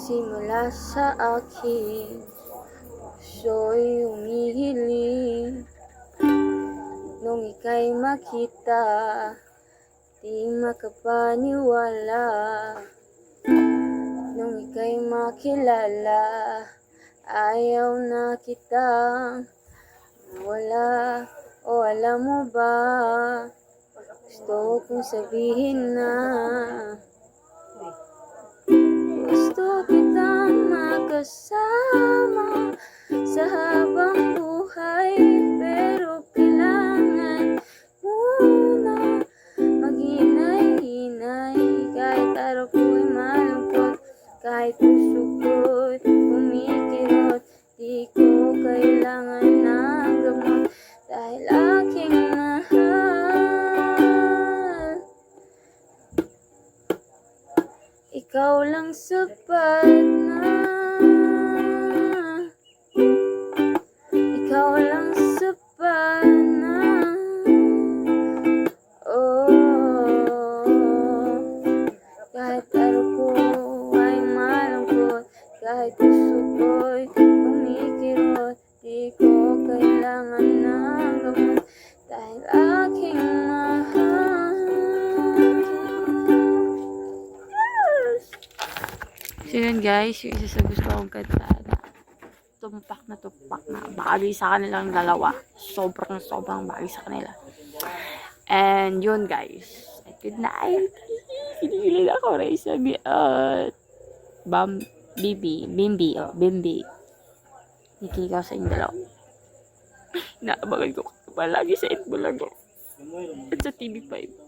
Simula sa akin, puso'y humihiling. Nung ika'y makita, di makapaniwala. Nung ika'y makilala, ayaw na kitang wala. O alam mo ba, gusto kong sabihin na gusto kitang makasama sa habang buhay. Pero kailangan muna maghinay-hinay. Kahit araw ko'y malungkot, kahit puso ko'y kumikirot, di ko kailangan ng gamot dahil aking mahal. Ikaw lang sapat na, ikaw lang sapat na. Oh, kahit araw ko ay malungkot, kahit puso ko'y kumikirot, di ko kailangan ng gamot dahil aking mahal. So yun guys, yung isa sa gusto kong kanta na tumpak na bagay sa kanilang dalawa. Sobrang bagay sa kanila. And yun guys, good night. Kinikilig ako rin sabi at Bimbi. Nakikinig ako sa inyong dalawa. Naabangan ko palagi sa Itbulaga at sa TV5.